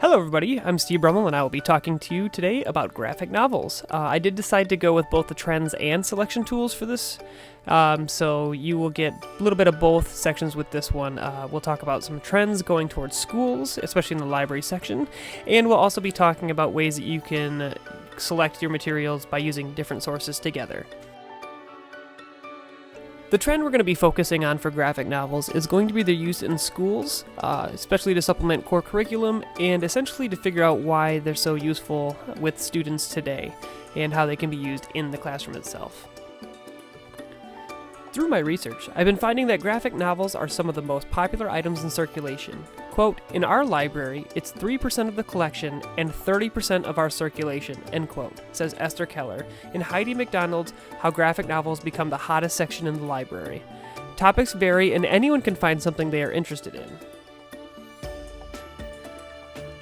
Hello everybody, I'm Steve Brummel and I will be talking to you today about graphic novels. I did decide to go with both the trends and selection tools for this, so you will get a little bit of both sections with this one. We'll talk about some trends going towards schools, especially in the library section, and we'll also be talking about ways that you can select your materials by using different sources together. The trend we're going to be focusing on for graphic novels is going to be their use in schools, especially to supplement core curriculum and essentially to figure out why they're so useful with students today and how they can be used in the classroom itself. Through my research, I've been finding that graphic novels are some of the most popular items in circulation. Quote, "In our library, it's 3% of the collection and 30% of our circulation," end quote, says Esther Keller in Heidi MacDonald's How Graphic Novels Become the Hottest Section in the Library. Topics vary and anyone can find something they are interested in.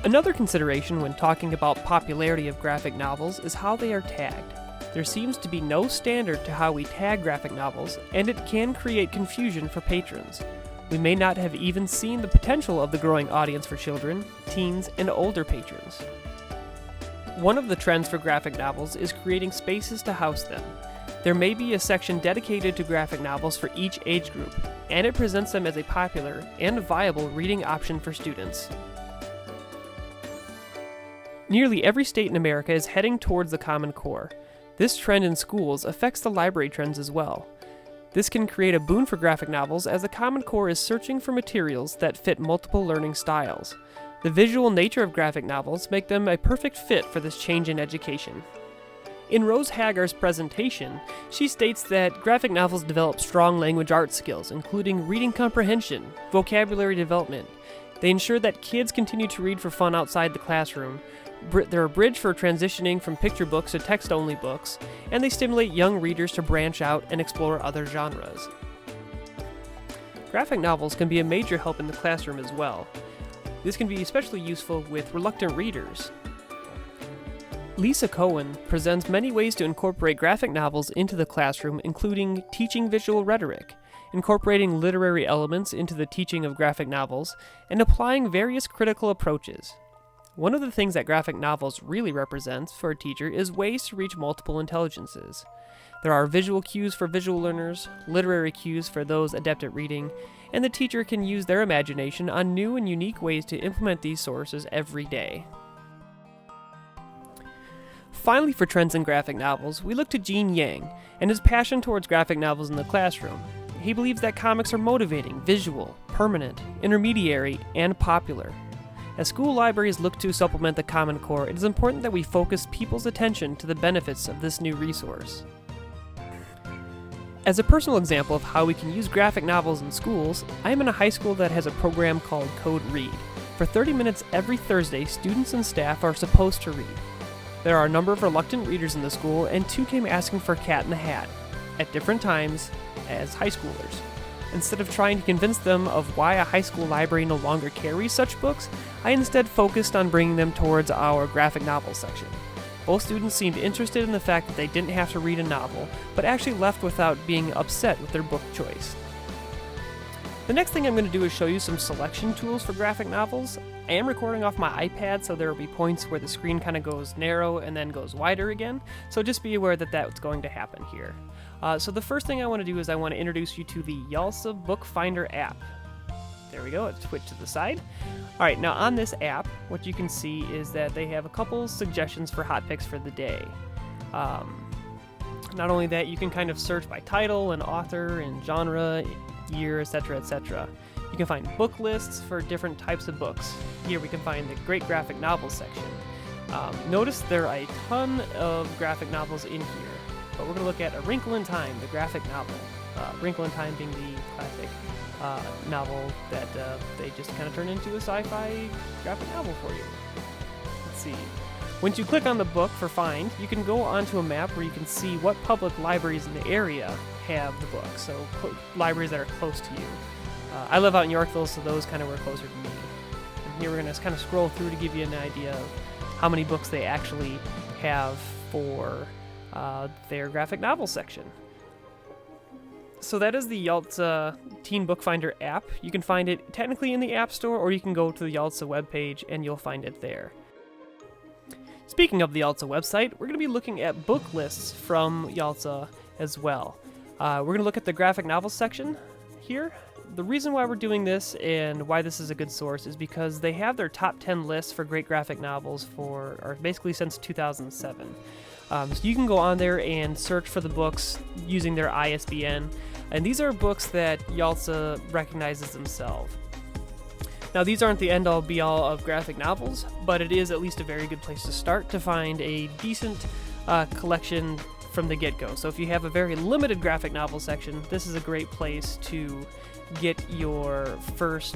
Another consideration when talking about popularity of graphic novels is how they are tagged. There seems to be no standard to how we tag graphic novels, and it can create confusion for patrons. We may not have even seen the potential of the growing audience for children, teens, and older patrons. One of the trends for graphic novels is creating spaces to house them. There may be a section dedicated to graphic novels for each age group, and it presents them as a popular and viable reading option for students. Nearly every state in America is heading towards the Common Core. This trend in schools affects the library trends as well. This can create a boon for graphic novels as the Common Core is searching for materials that fit multiple learning styles. The visual nature of graphic novels make them a perfect fit for this change in education. In Rose Hagar's presentation, she states that graphic novels develop strong language arts skills, including reading comprehension, vocabulary development. They ensure that kids continue to read for fun outside the classroom. They're a bridge for transitioning from picture books to text-only books, and they stimulate young readers to branch out and explore other genres. Graphic novels can be a major help in the classroom as well. This can be especially useful with reluctant readers. Lisa Cohen presents many ways to incorporate graphic novels into the classroom, including teaching visual rhetoric, incorporating literary elements into the teaching of graphic novels, and applying various critical approaches. One of the things that graphic novels really represents for a teacher is ways to reach multiple intelligences. There are visual cues for visual learners, literary cues for those adept at reading, and the teacher can use their imagination on new and unique ways to implement these sources every day. Finally, for trends in graphic novels, we look to Gene Yang and his passion towards graphic novels in the classroom. He believes that comics are motivating, visual, permanent, intermediary, and popular. As school libraries look to supplement the Common Core, it is important that we focus people's attention to the benefits of this new resource. As a personal example of how we can use graphic novels in schools, I am in a high school that has a program called Code Read. For 30 minutes every Thursday, students and staff are supposed to read. There are a number of reluctant readers in the school, and 2 came asking for Cat in the Hat at different times as high schoolers. Instead of trying to convince them of why a high school library no longer carries such books, I instead focused on bringing them towards our graphic novel section. Both students seemed interested in the fact that they didn't have to read a novel, but actually left without being upset with their book choice. The next thing I'm going to do is show you some selection tools for graphic novels. I am recording off my iPad, so there will be points where the screen kind of goes narrow and then goes wider again, so just be aware that that's going to happen here. So the first thing I want to do is I want to introduce you to the YALSA Book Finder app. There we go, it's switched to the side. Alright, now on this app, what you can see is that they have a couple suggestions for hot picks for the day. Not only that, you can kind of search by title and author and genre, year, etc., etc. You can find book lists for different types of books. Here we can find the Great Graphic Novels section. Notice there are a ton of graphic novels in here, but we're going to look at A Wrinkle in Time, the graphic novel. Wrinkle in Time being the classic novel that they just kind of turned into a sci-fi graphic novel for you. Let's see. Once you click on the book for Find, you can go onto a map where you can see what public libraries in the area have the book, so libraries that are close to you. I live out in Yorkville, so those kind of were closer to me. And here we're going to kind of scroll through to give you an idea of how many books they actually have for their graphic novel section. So that is the Yaltza Teen Book Finder app. You can find it technically in the App Store, or you can go to the Yaltza webpage and you'll find it there. Speaking of the Yaltza website, we're going to be looking at book lists from Yaltza as well. We're going to look at the graphic novels section here. The reason why we're doing this and why this is a good source is because they have their top 10 lists for great graphic novels or basically since 2007. So you can go on there and search for the books using their ISBN, and these are books that Yaltza recognizes themselves. Now, these aren't the end-all be-all of graphic novels, but it is at least a very good place to start to find a decent collection from the get-go. So if you have a very limited graphic novel section, this is a great place to get your first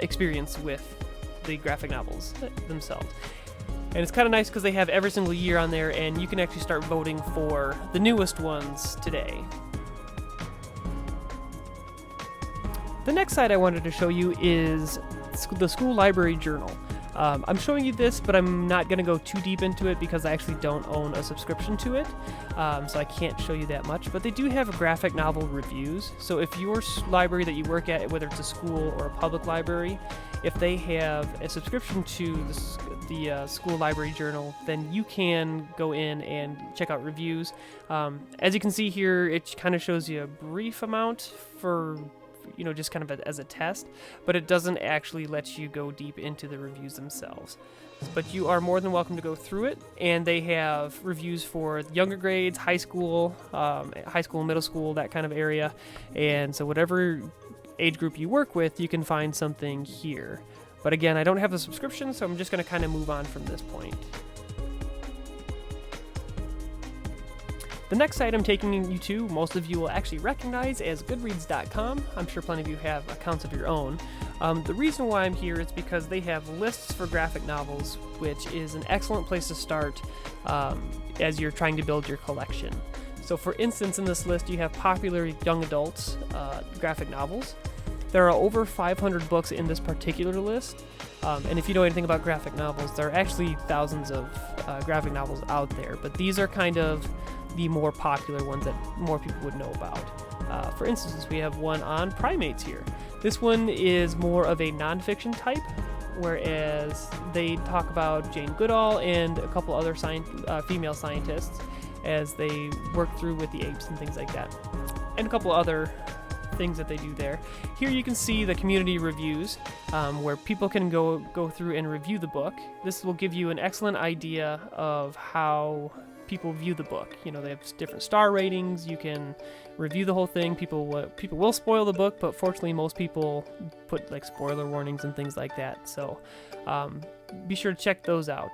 experience with the graphic novels themselves. And it's kind of nice because they have every single year on there, and you can actually start voting for the newest ones today. The next site I wanted to show you is the School Library Journal. I'm showing you this, but I'm not going to go too deep into it because I actually don't own a subscription to it, so I can't show you that much. But they do have graphic novel reviews, so if your library that you work at, whether it's a school or a public library, if they have a subscription to the School Library Journal, then you can go in and check out reviews. As you can see here, it kind of shows you a brief amount for just kind of as a test, but it doesn't actually let you go deep into the reviews themselves. But you are more than welcome to go through it, and they have reviews for younger grades, high school, middle school, that kind of area, and so whatever age group you work with, you can find something here. But again, I don't have a subscription, so I'm just going to kind of move on from this point. The next site I'm taking you to, most of you will actually recognize as Goodreads.com. I'm sure plenty of you have accounts of your own. The reason why I'm here is because they have lists for graphic novels, which is an excellent place to start as you're trying to build your collection. So for instance, in this list, you have popular young adults graphic novels. There are over 500 books in this particular list. And if you know anything about graphic novels, there are actually thousands of graphic novels out there, but these are kind of the more popular ones that more people would know about. For instance, we have one on primates here. This one is more of a nonfiction type, whereas they talk about Jane Goodall and a couple other female scientists as they work through with the apes and things like that, and a couple other things that they do there. Here you can see the community reviews, where people can go through and review the book. This will give you an excellent idea of how people view the book. They have different star ratings. You can review the whole thing. People will spoil the book, but fortunately most people put like spoiler warnings and things like that. So be sure to check those out.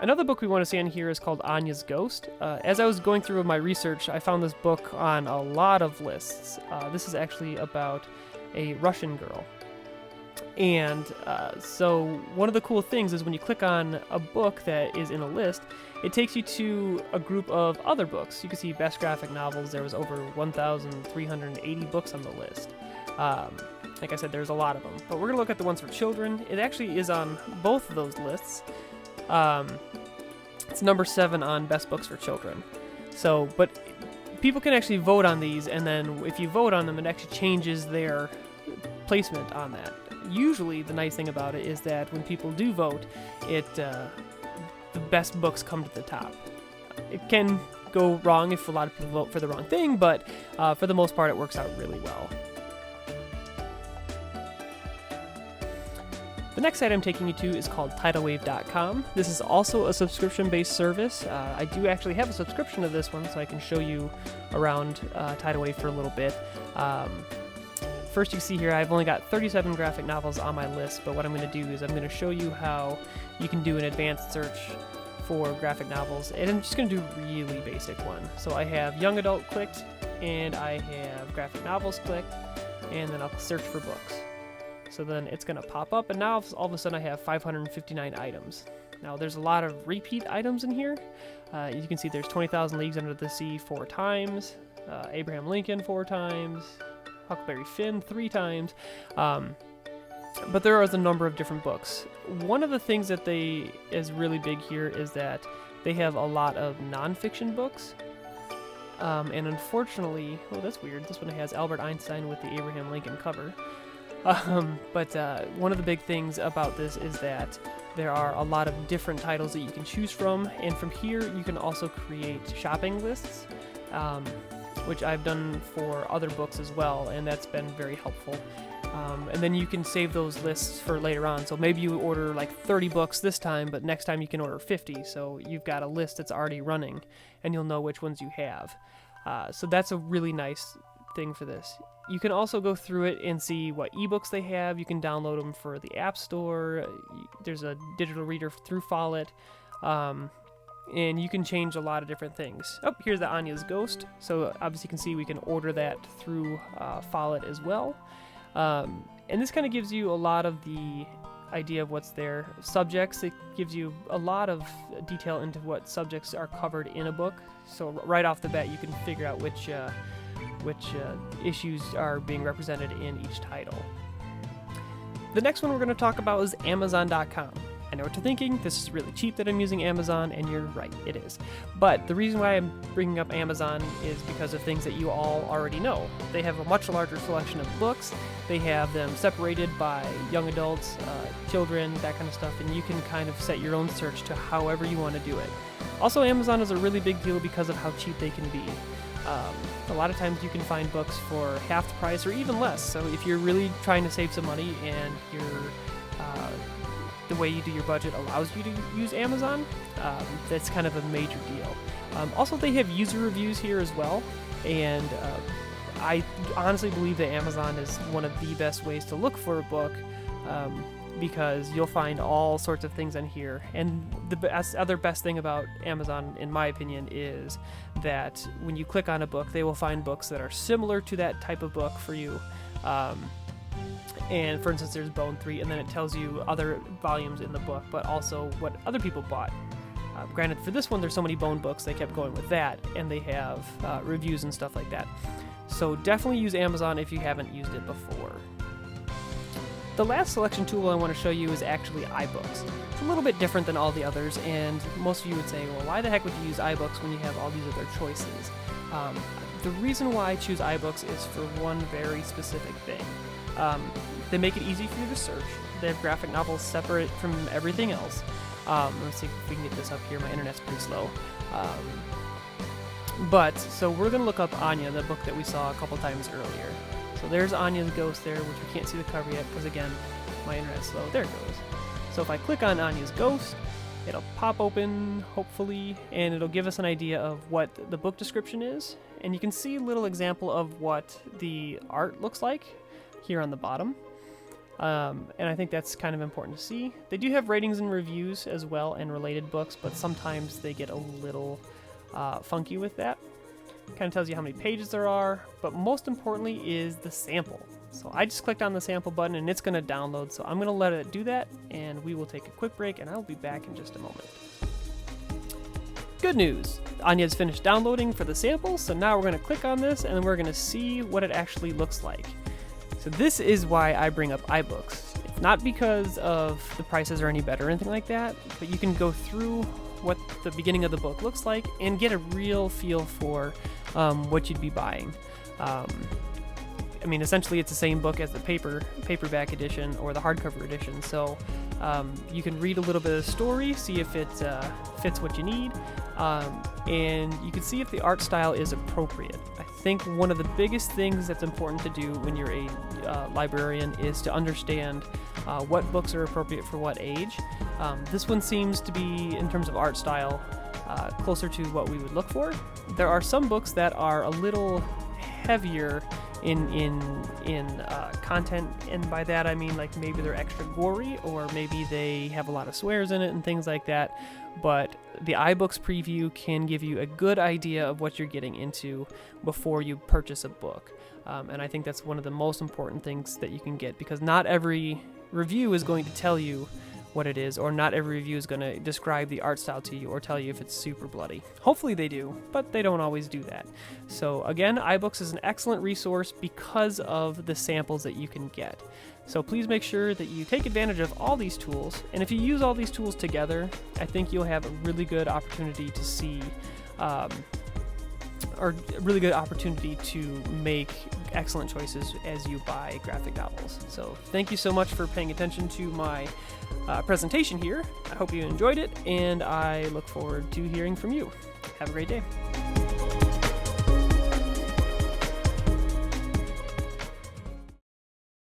Another book we want to see on here is called Anya's Ghost. As I was going through my research, I found this book on a lot of lists. This is actually about a Russian girl. And so one of the cool things is when you click on a book that is in a list, it takes you to a group of other books. You can see best graphic novels. There was over 1,380 books on the list. Like I said, there's a lot of them. But we're going to look at the ones for children. It actually is on both of those lists. It's number 7 on best books for children. So, but people can actually vote on these, and then if you vote on them, it actually changes their placement on that. Usually, the nice thing about it is that when people do vote, the best books come to the top. It can go wrong if a lot of people vote for the wrong thing, but for the most part, it works out really well. The next site I'm taking you to is called TidalWave.com. This is also a subscription-based service. I do actually have a subscription to this one, so I can show you around Tidal Wave for a little bit. First, you see here, I've only got 37 graphic novels on my list, but what I'm going to do is I'm going to show you how you can do an advanced search for graphic novels, and I'm just going to do a really basic one. So I have young adult clicked, and I have graphic novels clicked, and then I'll search for books. So then it's going to pop up, and now all of a sudden I have 559 items. Now there's a lot of repeat items in here. You can see there's 20,000 Leagues Under the Sea 4 times, Abraham Lincoln 4 times, Huckleberry Finn 3 times, but there is a number of different books. One of the things that is really big here is that they have a lot of nonfiction books. And unfortunately, oh, that's weird. This one has Albert Einstein with the Abraham Lincoln cover. But one of the big things about this is that there are a lot of different titles that you can choose from, and from here you can also create shopping lists, which I've done for other books as well, and that's been very helpful. And then you can save those lists for later on. So maybe you order like 30 books this time, but next time you can order 50. So you've got a list that's already running, and you'll know which ones you have. So that's a really nice thing for this. You can also go through it and see what ebooks they have. You can download them for the App Store. There's a digital reader through Follett. And you can change a lot of different things. Oh, here's the Anya's Ghost. So obviously you can see we can order that through Follett as well. And this kind of gives you a lot of the idea of what's there. Subjects, it gives you a lot of detail into what subjects are covered in a book. So right off the bat you can figure out which issues are being represented in each title. The next one we're going to talk about is Amazon.com. I know what you're thinking, this is really cheap that I'm using Amazon, and you're right, it is. But the reason why I'm bringing up Amazon is because of things that you all already know. They have a much larger selection of books, they have them separated by young adults, children, that kind of stuff, and you can kind of set your own search to however you want to do it. Also, Amazon is a really big deal because of how cheap they can be. A lot of times you can find books for half the price or even less, so if you're really trying to save some money and the way you do your budget allows you to use Amazon, that's kind of a major deal. Also, they have user reviews here as well, and I honestly believe that Amazon is one of the best ways to look for a book, because you'll find all sorts of things on here. And the other best thing about Amazon, in my opinion, is that when you click on a book, they will find books that are similar to that type of book for you. And for instance, there's Bone 3, and then it tells you other volumes in the book, but also what other people bought. Granted, for this one, there's so many Bone books, they kept going with that, and they have reviews and stuff like that. So definitely use Amazon if you haven't used it before. The last selection tool I want to show you is actually iBooks. It's a little bit different than all the others, and most of you would say, well, why the heck would you use iBooks when you have all these other choices? The reason why I choose iBooks is for one very specific thing. They make it easy for you to search. They have graphic novels separate from everything else. Let's see if we can get this up here. My internet's pretty slow. So we're going to look up Anya, the book that we saw a couple times earlier. So there's Anya's Ghost there, which we can't see the cover yet because, again, my internet's slow. There it goes. So if I click on Anya's Ghost, it'll pop open, hopefully, and it'll give us an idea of what the book description is. And you can see a little example of what the art looks like here on the bottom. And I think that's kind of important to see. They do have ratings and reviews as well and related books, but sometimes they get a little funky with that. Kind of tells you how many pages there are, but most importantly is the sample. So I just clicked on the sample button and it's going to download, so I'm going to let it do that, and we will take a quick break, and I'll be back in just a moment. Good news! Anya's finished downloading for the sample, so now we're going to click on this and we're going to see what it actually looks like. So this is why I bring up iBooks. It's not because of the prices are any better or anything like that, but you can go through what the beginning of the book looks like and get a real feel for what you'd be buying. I mean, essentially it's the same book as the paperback edition or the hardcover edition, so you can read a little bit of the story, see if it fits what you need, and you can see if the art style is appropriate. I think one of the biggest things that's important to do when you're a librarian is to understand what books are appropriate for what age. This one seems to be, in terms of art style, closer to what we would look for. There are some books that are a little heavier in content, and by that I mean like maybe they're extra gory, or maybe they have a lot of swears in it and things like that, but the iBooks preview can give you a good idea of what you're getting into before you purchase a book, and I think that's one of the most important things that you can get, because not every review is going to tell you what it is, or not every review is going to describe the art style to you or tell you if it's super bloody. Hopefully they do, but they don't always do that. So again, iBooks is an excellent resource because of the samples that you can get. So please make sure that you take advantage of all these tools, and if you use all these tools together, I think you'll have a really good opportunity to see are a really good opportunity to make excellent choices as you buy graphic novels. So thank you so much for paying attention to my presentation here. I hope you enjoyed it, and I look forward to hearing from you. Have a great day.